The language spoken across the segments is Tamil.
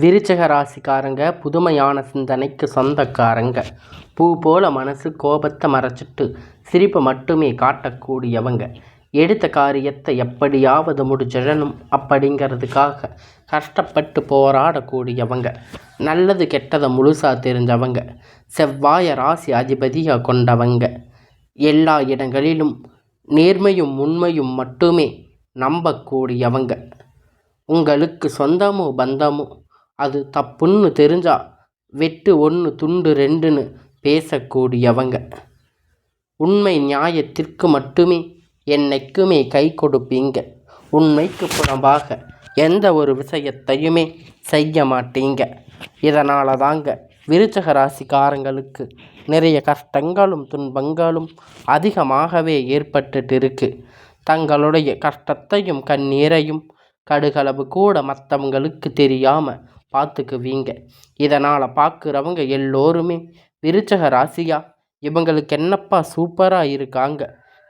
விருச்சிக ராசிக்காரங்க புதுமையான சிந்தனைக்கு சொந்தக்காரங்க. பூ போல மனசு கோபத்தை மறைச்சிட்டு சிரிப்பை மட்டுமே காட்டக்கூடியவங்க. எடுத்த காரியத்தை எப்படியாவது முடிச்சிடணும் அப்படிங்கிறதுக்காக கஷ்டப்பட்டு போராடக்கூடியவங்க. நல்லது கெட்டதை முழுசாக தெரிஞ்சவங்க. செவ்வாய ராசி அதிபதியாக கொண்டவங்க. எல்லா இடங்களிலும் நேர்மையும் உண்மையும் மட்டுமே நம்பக்கூடியவங்க. உங்களுக்கு சொந்தமோ பந்தமோ அது தப்புன்னு தெரிஞ்சா வெட்டு 1 துண்டு 2ன்னு பேசக்கூடியவங்க. உண்மை நியாயத்திற்கு மட்டுமே என்னைக்குமே கை கொடுப்பீங்க. உண்மைக்கு புறம்பாக எந்த ஒரு விஷயத்தையுமே செய்ய மாட்டீங்க. இதனால தாங்க விருச்சிக ராசிக்காரங்களுக்கு நிறைய கஷ்டங்களும் துன்பங்களும் அதிகமாகவே ஏற்பட்டுட்டு இருக்கு. தங்களுடைய கஷ்டத்தையும் கண்ணீரையும் கடுகளவு கூட மற்றவங்களுக்கு தெரியாமல் பார்த்துக்குவீங்க. இதனால் பார்க்குறவங்க எல்லோருமே விருச்சிக ராசியா, இவங்களுக்கு என்னப்பா சூப்பராக இருக்காங்க,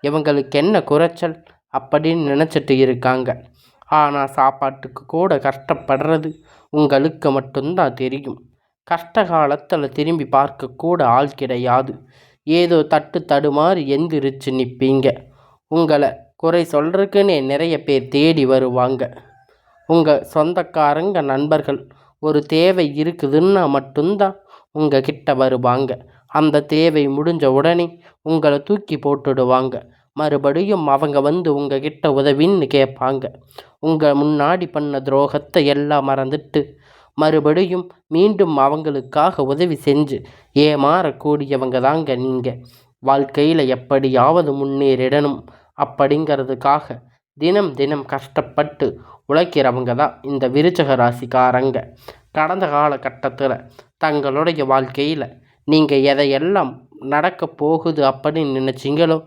இவங்களுக்கு என்ன குறைச்சல் அப்படின்னு நினச்சிட்டு இருக்காங்க. ஆனால் சாப்பாட்டுக்கு கூட கஷ்டப்படுறது உங்களுக்கு மட்டும்தான் தெரியும். கஷ்ட காலத்தில் திரும்பி பார்க்கக்கூட ஆள் கிடையாது. ஏதோ தட்டு தடுமாறி எந்திரிச்சு நிற்பீங்க. உங்களை குறை சொல்கிறதுக்குன்னே நிறைய பேர் தேடி வருவாங்க. உங்கள் சொந்தக்காரங்க நண்பர்கள் ஒரு தேவை இருக்குதுன்னா மட்டும்தான் உங்கள் கிட்ட வருவாங்க. அந்த தேவை முடிஞ்ச உடனே உங்களை தூக்கி போட்டுடுவாங்க. மறுபடியும் அவங்க வந்து உங்கள் கிட்ட உதவின்னு கேட்பாங்க. உங்கள் முன்னாடி பண்ண துரோகத்தை எல்லாம் மறந்துட்டு மறுபடியும் மீண்டும் அவங்களுக்காக உதவி செஞ்சு ஏமாறக்கூடியவங்க தாங்க நீங்கள். வாழ்க்கையில் எப்படியாவது முன்னேறிடணும் அப்படிங்கிறதுக்காக தினம் தினம் கஷ்டப்பட்டு உழைக்கிறவங்க தான் இந்த விருச்சிக ராசிக்காரங்க. கடந்த காலகட்டத்தில் தங்களுடைய வாழ்க்கையில் நீங்கள் எதையெல்லாம் நடக்க போகுது அப்படின்னு நினச்சிங்களோ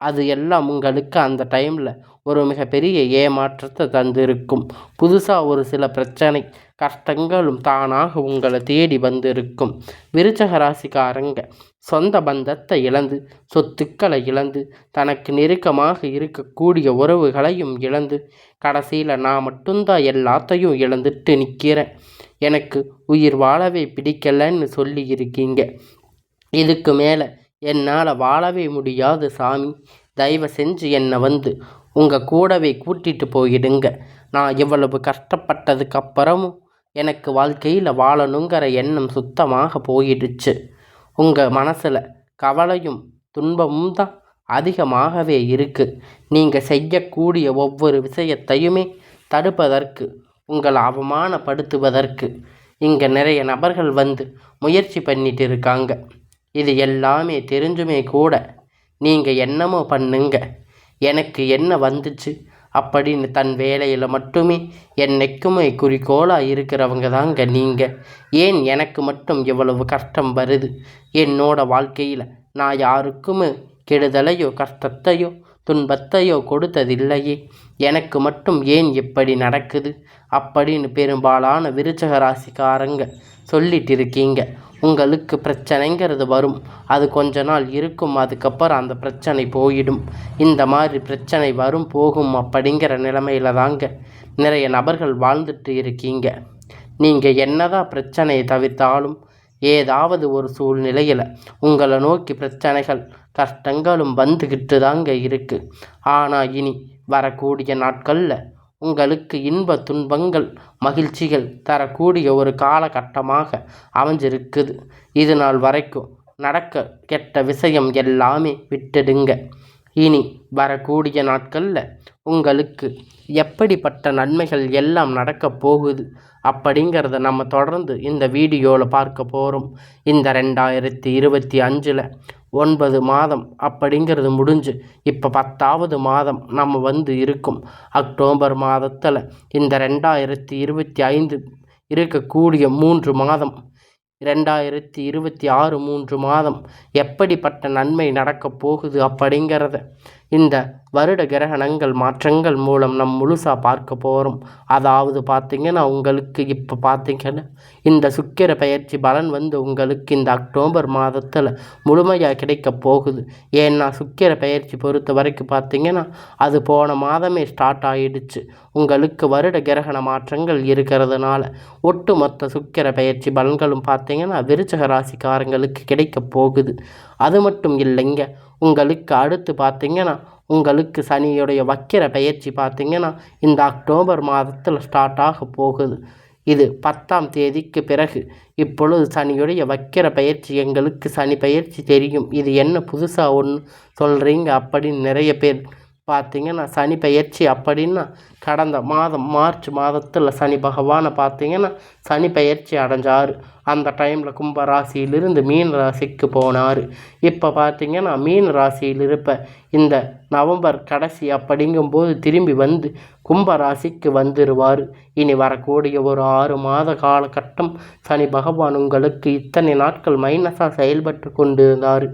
அது எல்லாம் உங்களுக்கு அந்த டைமில் ஒரு மிகப்பெரிய ஏமாற்றத்தை தந்திருக்கும். புதுசாக ஒரு சில பிரச்சனை கஷ்டங்களும் தானாக உங்களை தேடி வந்திருக்கும். விருச்சிக ராசிக்காரங்க சொந்த பந்தத்தை இழந்து, சொத்துக்களை இழந்து, தனக்கு நெருக்கமாக இருக்கக்கூடிய உறவுகளையும் இழந்து, கடைசியில் நான் மட்டும்தான் எல்லாத்தையும் இழந்துட்டு நிற்கிறேன், எனக்கு உயிர் வாழவே பிடிக்கலன்னு சொல்லி இருக்கீங்க. இதுக்கு மேலே என்னால் வாழவே முடியாது சாமி, தயவு செஞ்சு என்னை வந்து உங்கள் கூடவே கூட்டிகிட்டு போயிடுங்க. நான் இவ்வளவு கஷ்டப்பட்டதுக்கு அப்புறமும் எனக்கு வாழ்க்கையில் வாழணுங்கிற எண்ணம் சுத்தமாக போயிடுச்சு. உங்கள் மனசில் கவலையும் துன்பமும் தான் அதிகமாகவே இருக்குது. நீங்கள் செய்யக்கூடிய ஒவ்வொரு விஷயத்தையுமே தடுப்பதற்கு, உங்களை அவமானப்படுத்துவதற்கு இங்கே நிறைய நபர்கள் வந்து முயற்சி பண்ணிட்டு இருக்காங்க. இது எல்லாமே தெரிஞ்சுமே கூட நீங்கள் என்னமோ பண்ணுங்க, எனக்கு என்ன வந்துச்சு அப்படின்னு தன் வேலையில் மட்டுமே என்னைக்குமே குறிக்கோளாக இருக்கிறவங்க தாங்க நீங்கள். ஏன் எனக்கு மட்டும் இவ்வளவு கஷ்டம் வருது? என்னோட வாழ்க்கையில் நான் யாருக்குமே கெடுதலையோ கஷ்டத்தையோ துன்பத்தையோ கொடுத்ததில்லையே, எனக்கு மட்டும் ஏன் இப்படி நடக்குது அப்படின்னு பெரும்பாலான விருச்சிக ராசிக்காரங்க சொல்லிட்டு இருக்கீங்க. உங்களுக்கு பிரச்சனைங்கிறது வரும், அது கொஞ்ச நாள் இருக்கும், அதுக்கப்புறம் அந்த பிரச்சனை போயிடும். இந்த மாதிரி பிரச்சனை வரும் போகும் அப்படிங்கிற நிலைமையில தாங்க நிறைய நபர்கள் வாழ்ந்துட்டு இருக்கீங்க. நீங்கள் என்னதான் பிரச்சனையை தவிர்த்தாலும் ஏதாவது ஒரு சூழ்நிலையில் உங்களை நோக்கி பிரச்சனைகள் கஷ்டங்களும் வந்துக்கிட்டு தாங்க இருக்குது. ஆனால் இனி வரக்கூடிய நாட்களில் உங்களுக்கு இன்ப துன்பங்கள் மகிழ்ச்சிகள் தரக்கூடிய ஒரு காலகட்டமாக அமைஞ்சிருக்குது. இது நாள் வரைக்கும் நடக்க கெட்ட விஷயம் எல்லாமே விட்டுடுங்க. இனி வரக்கூடிய நாட்களில் உங்களுக்கு எப்படிப்பட்ட நன்மைகள் எல்லாம் நடக்க போகுது அப்படிங்கிறத நம்ம தொடர்ந்து இந்த வீடியோவில் பார்க்க போகிறோம். இந்த 2025 9 மாதம் அப்படிங்கிறது முடிஞ்சு இப்போ 10வது மாதம் நம்ம வந்து இருக்கும். அக்டோபர் மாதத்தில் இந்த 2025 இருக்கக்கூடிய 3 மாதம், 2026 3 மாதம் எப்படிப்பட்ட நன்மை நடக்க போகுது அப்படிங்கிறத இந்த வருட கிரகணங்கள் மாற்றங்கள் மூலம் முழுசாக பார்க்க போகிறோம். அதாவது பார்த்திங்கன்னா உங்களுக்கு இப்போ பார்த்திங்கன்னா இந்த சுக்கிர பயிற்சி பலன் உங்களுக்கு இந்த அக்டோபர் மாதத்தில் முழுமையாக கிடைக்க போகுது. ஏன்னா சுக்கிர பயிற்சி பொறுத்த வரைக்கும் பார்த்திங்கன்னா அது போன மாதமே ஸ்டார்ட் ஆகிடுச்சு. உங்களுக்கு வருட கிரகண மாற்றங்கள் இருக்கிறதுனால ஒட்டுமொத்த சுக்கிர பயிற்சி பலன்களும் பார்த்திங்கன்னா விருச்சிக ராசிக்காரங்களுக்கு கிடைக்க போகுது. அது மட்டும் இல்லைங்க, உங்களுக்கு அடுத்து பார்த்திங்கன்னா உங்களுக்கு சனியுடைய வக்கிர பயிற்சி பார்த்திங்கன்னா இந்த அக்டோபர் மாதத்தில் ஸ்டார்ட் ஆக போகுது. இது 10ஆம் தேதிக்கு பிறகு. இப்பொழுது சனியுடைய வக்கிர பயிற்சி எங்களுக்கு சனி பயிற்சி தெரியும், இது என்ன புதுசாக ஒன்று சொல்கிறீங்க அப்படின்னு நிறைய பேர் பார்த்திங்கன்னா சனி பயிற்சி அப்படின்னா கடந்த மாதம் மார்ச் மாதத்தில் சனி பகவானை பார்த்திங்கன்னா சனி பயிற்சி அடைஞ்சார். அந்த டைமில் கும்ப ராசியிலிருந்து மீன ராசிக்கு போனார். இப்போ பார்த்திங்கன்னா மீன ராசியில் இருப்ப இந்த நவம்பர் கடைசி அப்படிங்கும்போது திரும்பி கும்ப ராசிக்கு வந்துடுவார். இனி வரக்கூடிய ஒரு 6 மாத காலகட்டம் சனி பகவான் உங்களுக்கு இத்தனை நாட்கள் மைனஸாக செயல்பட்டு கொண்டு இருந்தார்.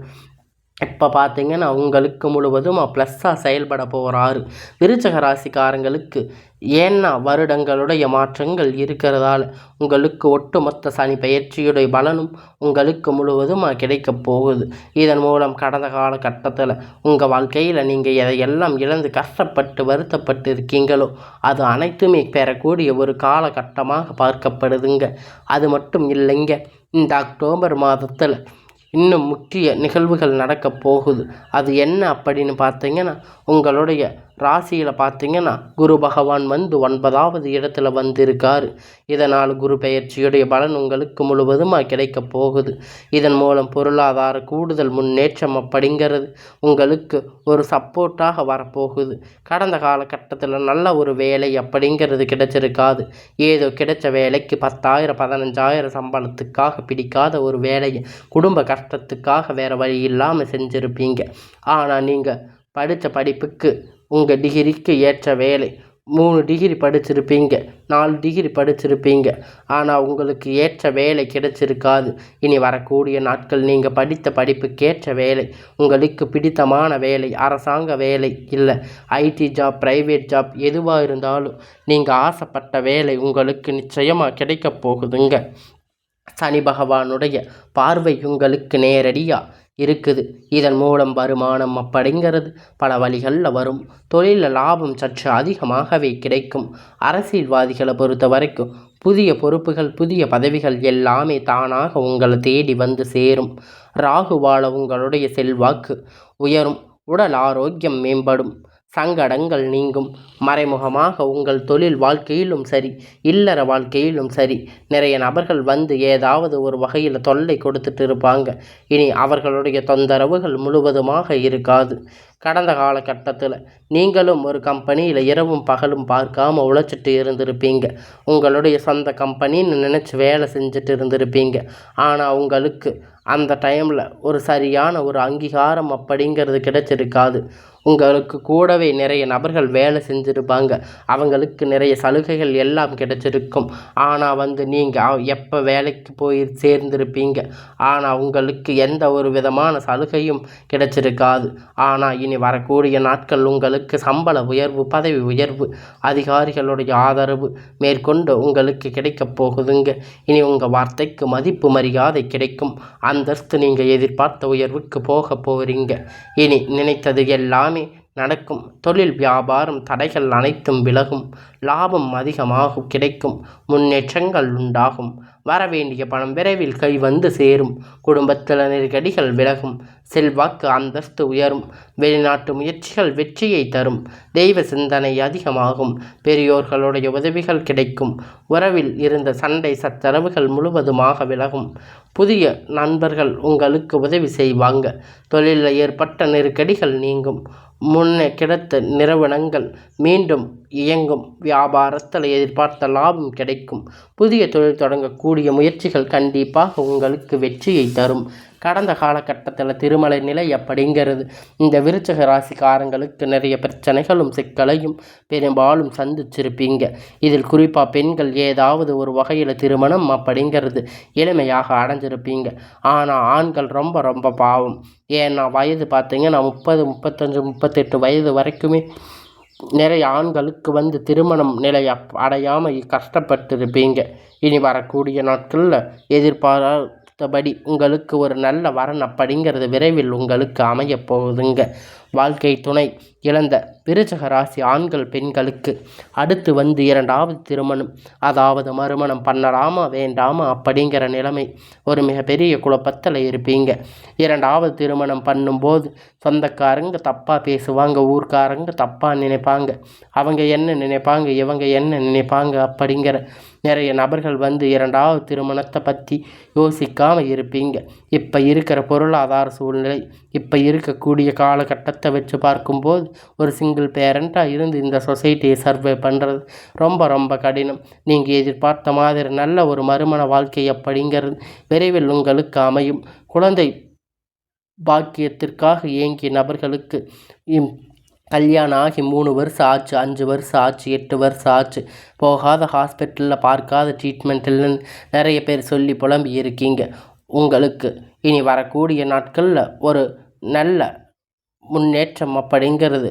இப்போ பார்த்திங்கன்னா உங்களுக்கு முழுவதும் ப்ளஸ்ஸாக செயல்பட போகிறாரு. விருச்சிக ராசிக்காரங்களுக்கு ஏன்னா வருடங்களுடைய மாற்றங்கள் இருக்கிறதால உங்களுக்கு ஒட்டுமொத்த சனி பயிற்சியுடைய பலனும் உங்களுக்கு முழுவதும் கிடைக்க போகுது. இதன் மூலம் கடந்த காலகட்டத்தில் உங்கள் வாழ்க்கையில் நீங்கள் எதையெல்லாம் இழந்து கஷ்டப்பட்டு வருத்தப்பட்டு இருக்கீங்களோ அது அனைத்துமே பெறக்கூடிய ஒரு காலகட்டமாக பார்க்கப்படுதுங்க. அது மட்டும் இல்லைங்க, இந்த அக்டோபர் மாதத்தில் இன்னும் முக்கிய நிகழ்வுகள் நடக்க போகுது. அது என்ன அப்படின்னு பார்த்தீங்கன்னா உங்களுடைய ராசியில் பார்த்திங்கன்னா குரு பகவான் 9வது இடத்துல வந்திருக்கார். இதனால் குரு பெயர்ச்சியுடைய பலன் உங்களுக்கு முழுவதுமாக கிடைக்க போகுது. இதன் மூலம் பொருளாதார கூடுதல் முன்னேற்றம் அப்படிங்கிறது உங்களுக்கு ஒரு சப்போர்ட்டாக வரப்போகுது. கடந்த காலகட்டத்தில் நல்ல ஒரு வேலை அப்படிங்கிறது கிடைச்சிருக்காது. ஏதோ கிடைச்ச வேலைக்கு 10,000 15,000 சம்பளத்துக்காக பிடிக்காத ஒரு வேலையை குடும்ப கஷ்டத்துக்காக வேறு வழி இல்லாமல் செஞ்சுருப்பீங்க. ஆனால் நீங்கள் படித்த படிப்புக்கு உங்கள் டிகிரிக்கு ஏற்ற வேலை 3 டிகிரி படிச்சிருப்பீங்க, 4 டிகிரி படிச்சிருப்பீங்க, ஆனால் உங்களுக்கு ஏற்ற வேலை கிடைச்சிருக்காது. இனி வரக்கூடிய நாட்கள் நீங்கள் படித்த படிப்புக்கேற்ற வேலை, உங்களுக்கு பிடித்தமான வேலை, அரசாங்க வேலை இல்லை ஐடி ஜாப், ப்ரைவேட் ஜாப் எதுவாக இருந்தாலும் நீங்கள் ஆசைப்பட்ட வேலை உங்களுக்கு நிச்சயமாக கிடைக்க போகுதுங்க. சனி பகவானுடைய பார்வை உங்களுக்கு நேரடியாக இருக்குது. இதன் மூலம் வருமானம் அப்படிங்கிறது பல வழிகளில் வரும். தொழிலில் லாபம் சற்று அதிகமாகவே கிடைக்கும். அரசியல்வாதிகளை பொறுத்த வரைக்கும் புதிய பொறுப்புகள், புதிய பதவிகள் எல்லாமே தானாக உங்களை தேடி வந்து சேரும். ராகுவால உங்களுடைய செல்வாக்கு உயரும். உடல் ஆரோக்கியம் மேம்படும். சங்கடங்கள் நீங்கும். மறைமுகமாக உங்கள் தொழில் வாழ்க்கையிலும் சரி, இல்லற வாழ்க்கையிலும் சரி, நிறைய நபர்கள் ஏதாவது ஒரு வகையில் தொல்லை கொடுத்துட்டு இருப்பாங்க. இனி அவர்களுடைய தொந்தரவுகள் முழுவதுமாக இருக்காது. கடந்த காலகட்டத்தில் நீங்களும் ஒரு கம்பெனியில் இரவும் பகலும் பார்க்காம உழைச்சிட்டு இருந்திருப்பீங்க. உங்களுடைய சொந்த கம்பெனின்னு நினச்சி வேலை செஞ்சுட்டு இருந்திருப்பீங்க. ஆனால் உங்களுக்கு அந்த டைமில் ஒரு சரியான ஒரு அங்கீகாரம் அப்படிங்கிறது கிடைச்சிருக்காது. உங்களுக்கு கூடவே நிறைய நபர்கள் வேலை செஞ்சுருப்பாங்க. அவங்களுக்கு நிறைய சலுகைகள் எல்லாம் கிடைச்சிருக்கும். ஆனால் நீங்கள் எப்போ வேலைக்கு போய் சேர்ந்திருப்பீங்க. ஆனால் உங்களுக்கு எந்த ஒரு விதமான சலுகையும் கிடைச்சிருக்காது. ஆனால் இனி வரக்கூடிய நாட்கள் உங்களுக்கு சம்பள உயர்வு, பதவி உயர்வு, அதிகாரிகளுடைய ஆதரவு மேற்கொண்டு உங்களுக்கு கிடைக்கப் போகுதுங்க. இனி உங்கள் வார்த்தைக்கு மதிப்பு மரியாதை கிடைக்கும். அந்தஸ்து நீங்கள் எதிர்பார்த்த உயர்வுக்கு போக போகிறீங்க. இனி நினைத்தது எல்லாமே நடக்கும். தொழில் வியாபாரம் தடைகள் அனைத்தும் விலகும். லாபம் அதிகமாக கிடைக்கும். முன்னேற்றங்கள் உண்டாகும். வரவேண்டிய பணம் விரைவில் கை சேரும். குடும்பத்தில் நெருக்கடிகள் விலகும். செல்வாக்கு அந்தஸ்து உயரும். வெளிநாட்டு முயற்சிகள் வெற்றியை தரும். தெய்வ சிந்தனை அதிகமாகும். பெரியோர்களுடைய உதவிகள் கிடைக்கும். உறவில் இருந்த சண்டை சச்சரவுகள் முழுவதுமாக விலகும். புதிய நண்பர்கள் உங்களுக்கு உதவி செய்வாங்க. தொழிலில் ஏற்பட்ட நெருக்கடிகள் நீங்கும். முன்னே கிடைத்த நிறுவனங்கள் மீண்டும் இயங்கும். வியாபாரத்தில் எதிர்பார்த்த லாபம் கிடைக்கும். புதிய தொழில் தொடங்கக்கூடிய முயற்சிகள் கண்டிப்பாக உங்களுக்கு வெற்றியை தரும். கடந்த காலகட்டத்தில் திருமண நிலை அப்படிங்கிறது இந்த விருச்சிக ராசிக்காரங்களுக்கு நிறைய பிரச்சனைகளும் சிக்கலையும் பெரும்பாலும் சந்திச்சிருப்பீங்க. இதில் குறிப்பாக பெண்கள் ஏதாவது ஒரு வகையில் திருமணம் அப்படிங்கிறது எளிமையாக அடைஞ்சிருப்பீங்க. ஆனால் ஆண்கள் ரொம்ப ரொம்ப பாவம். ஏன்னா வயது பார்த்தீங்கன்னா 30, 35, 38 வயது வரைக்குமே நிறைய ஆண்களுக்கு திருமணம் நிலை அடையாமல் கஷ்டப்பட்டிருப்பீங்க. இனி வரக்கூடிய நாட்களில் எதிர்பார்த்தபடி உங்களுக்கு ஒரு நல்ல வரன் அப்படிங்கிறது விரைவில் உங்களுக்கு அமையப் போகுதுங்க. வாழ்க்கை துணை இழந்த விருச்சிக ராசி ஆண்கள் பெண்களுக்கு அடுத்து இரண்டாவது திருமணம், அதாவது மறுமணம் பண்ணலாமா வேண்டாமா அப்படிங்கிற நிலைமை ஒரு மிகப்பெரிய குழப்பத்தில் இருப்பீங்க. இரண்டாவது திருமணம் பண்ணும்போது சொந்தக்காரங்க தப்பாக பேசுவாங்க, ஊர்க்காரங்க தப்பாக நினைப்பாங்க, அவங்க என்ன நினைப்பாங்க, இவங்க என்ன நினைப்பாங்க அப்படிங்கிற நிறைய நபர்கள் இரண்டாவது திருமணத்தை பற்றி யோசிக்காமல் இருப்பீங்க. இப்போ இருக்கிற பொருளாதார சூழ்நிலை, இப்போ இருக்கக்கூடிய காலகட்டத்தை வச்சு பார்க்கும்போது ஒரு சிங்கிள் பேரண்ட்டாக இருந்து இந்த சொசைட்டியை சர்வே பண்ணுறது ரொம்ப ரொம்ப கடினம். நீங்கள் எதிர்பார்த்த மாதிரி நல்ல ஒரு மறுமண வாழ்க்கை அப்படிங்கிறது விரைவில் உங்களுக்கு அமையும். குழந்தை பாக்கியத்திற்காக ஏங்கிய நபர்களுக்கு கல்யாணம் ஆகி 3 வருஷம் ஆச்சு, 5 வருஷம் ஆச்சு, 8 வருஷம் ஆச்சு, போகாத ஹாஸ்பிட்டலில் பார்க்காத ட்ரீட்மெண்ட் இல்லைன்னு நிறைய பேர் சொல்லி புலம்பி இருக்கீங்க. உங்களுக்கு இனி வரக்கூடிய நாட்களில் ஒரு நல்ல முன்னேற்றம் அப்படிங்கிறது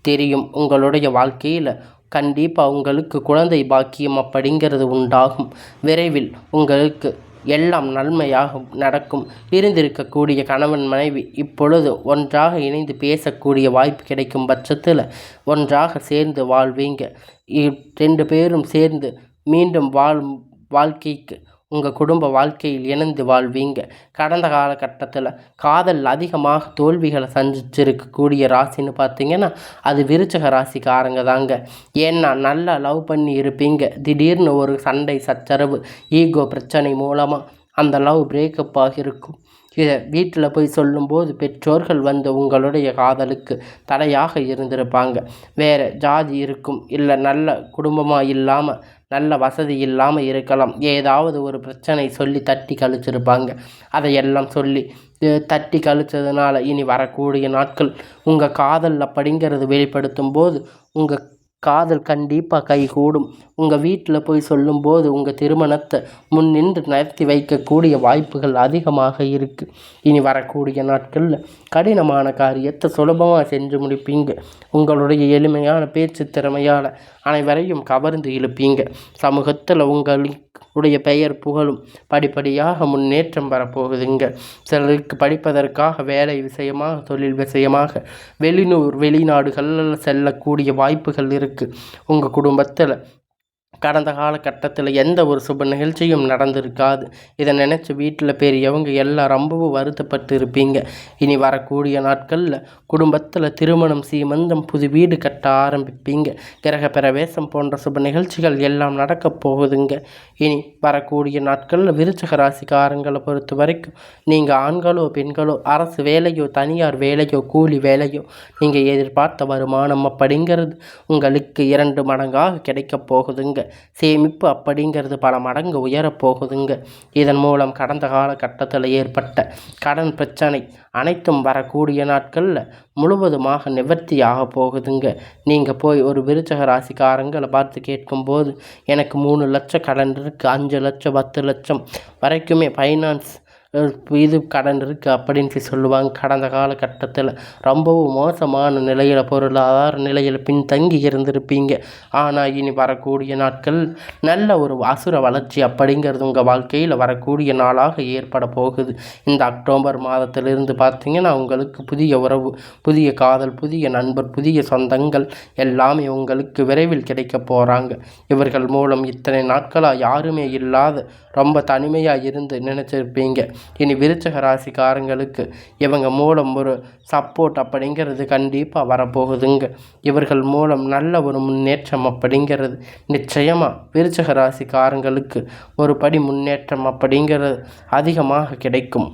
தெரியும். உங்களுடைய வாழ்க்கையில் கண்டிப்பாக உங்களுக்கு குழந்தை பாக்கியம் அப்படிங்கிறது உண்டாகும். விரைவில் உங்களுக்கு எல்லாம் நன்மையாக நடக்கும். இருந்திருக்கக்கூடிய கணவன் மனைவி இப்பொழுது ஒன்றாக இணைந்து பேசக்கூடிய வாய்ப்பு கிடைக்கும் பட்சத்தில் ஒன்றாக சேர்ந்து வாழ்வீங்க. 2 பேரும் சேர்ந்து மீண்டும் வாழ்க்கைக்கு உங்கள் குடும்ப வாழ்க்கையில் இணைந்து வாழ்வீங்க. கடந்த காலகட்டத்தில் காதல் அதிகமாக தோல்விகளை சந்திச்சிருக்கக்கூடிய ராசின்னு பார்த்தீங்கன்னா அது விருச்சிக ராசிக்காரங்க தாங்க. ஏன்னா நல்லா லவ் பண்ணி இருப்பீங்க, திடீர்னு ஒரு சண்டை சச்சரவு ஈகோ பிரச்சனை மூலமாக அந்த லவ் பிரேக்கப் ஆகியிருக்கும். இதை வீட்டில் போய் சொல்லும்போது பெற்றோர்கள் உங்களுடைய காதலுக்கு தடையாக இருந்திருப்பாங்க. வேறு ஜாதி இருக்கும், இல்லை நல்ல குடும்பமாக இல்லாமல் நல்ல வசதி இல்லாமல் இருக்கலாம். ஏதாவது ஒரு பிரச்சனை சொல்லி தட்டி கழிச்சிருப்பாங்க. அதையெல்லாம் சொல்லி தட்டி கழிச்சதுனால இனி வரக்கூடிய நாட்கள் உங்கள் காதல் அப்படிங்கிறது வெளிப்படுத்தும் போது உங்கள் காதல் கண்டிப்பாக கைகூடும். உங்கள் வீட்டில் போய் சொல்லும்போது உங்கள் திருமணத்தை முன்னின்று நடத்தி வைக்கக்கூடிய வாய்ப்புகள் அதிகமாக இருக்குது. இனி வரக்கூடிய நாட்களில் கடினமான காரியத்தை சுலபமாக செஞ்சு முடிப்பீங்க. உங்களுடைய எளிமையான பேச்சு திறமையால் அனைவரையும் கவர்ந்து இழுப்பீங்க. சமூகத்தில் உங்களுடைய பெயர் புகழும் படிப்படியாக முன்னேற்றம் வரப்போகுதுங்க. சிலருக்கு படிப்பதற்காக வேலை விஷயமாக, தொழில் விஷயமாக வெளிநாடுகளில் செல்லக்கூடிய வாய்ப்புகள் இருக்குது. உங்கள் குடும்பத்தில் கடந்த காலகட்டத்தில் எந்த ஒரு சுப நிகழ்ச்சியும் நடந்திருக்காது. இதை நினச்சி வீட்டில் பெரியவங்க எல்லாம் ரொம்பவும் வருத்தப்பட்டு இருப்பீங்க. இனி வரக்கூடிய நாட்களில் குடும்பத்தில் திருமணம், சீமந்தம், புது வீடு கட்ட ஆரம்பிப்பீங்க. கிரக பிரவேசம் போன்ற சுப நிகழ்ச்சிகள் எல்லாம் நடக்கப் போகுதுங்க. இனி வரக்கூடிய நாட்களில் விருச்சிக ராசிக்காரங்களை பொறுத்த வரைக்கும் நீங்கள் ஆண்களோ பெண்களோ அரசு வேலையோ தனியார் வேலையோ கூலி வேலையோ நீங்கள் எதிர்பார்த்த வருமானம் அப்படிங்கிறது உங்களுக்கு 2 மடங்காக கிடைக்கப் போகுதுங்க. சேமிப்பு அப்படிங்கிறது பல மடங்கு உயரப்போகுதுங்க. இதன் மூலம் கடந்த காலகட்டத்தில் ஏற்பட்ட கடன் பிரச்சனை அனைத்தும் வரக்கூடிய நாட்களில் முழுவதுமாக நிவர்த்தியாக போகுதுங்க. நீங்கள் போய் ஒரு விருச்சிக ராசிக்காரங்களை பார்த்து கேட்கும்போது எனக்கு 3 லட்சம் கடன் இருக்குது, 5 லட்சம் 10 லட்சம் வரைக்குமே ஃபைனான்ஸ் இது கடன் இருக்குது அப்படின்னு சொல்லுவாங்க. கடந்த காலகட்டத்தில் ரொம்பவும் மோசமான நிலையில், பொருளாதார நிலையில் பின்தங்கி இருந்திருப்பீங்க. ஆனால் இனி வரக்கூடிய நாட்கள் நல்ல ஒரு அசுர வளர்ச்சி அப்படிங்கிறது உங்கள் வாழ்க்கையில் வரக்கூடிய நாளாக ஏற்பட போகுது. இந்த அக்டோபர் மாதத்திலிருந்து பார்த்தீங்கன்னா உங்களுக்கு புதிய உறவு, புதிய காதல், புதிய நண்பர், புதிய சொந்தங்கள் எல்லாமே உங்களுக்கு விரைவில் கிடைக்க போகிறாங்க. இவர்கள் மூலம் இத்தனை நாட்களாக யாருமே இல்லாத ரொம்ப தனிமையாக இருந்து நினச்சிருப்பீங்க. இனி விருச்சிக ராசிக்காரங்களுக்கு இவங்க மூலம் ஒரு சப்போர்ட் அப்படிங்கிறது கண்டிப்பாக வரப்போகுதுங்க. இவர்கள் மூலம் நல்ல ஒரு முன்னேற்றம் அப்படிங்கிறது நிச்சயமாக விருச்சிக ராசிக்காரங்களுக்கு ஒரு படி முன்னேற்றம் அப்படிங்கிறது அதிகமாக கிடைக்கும்.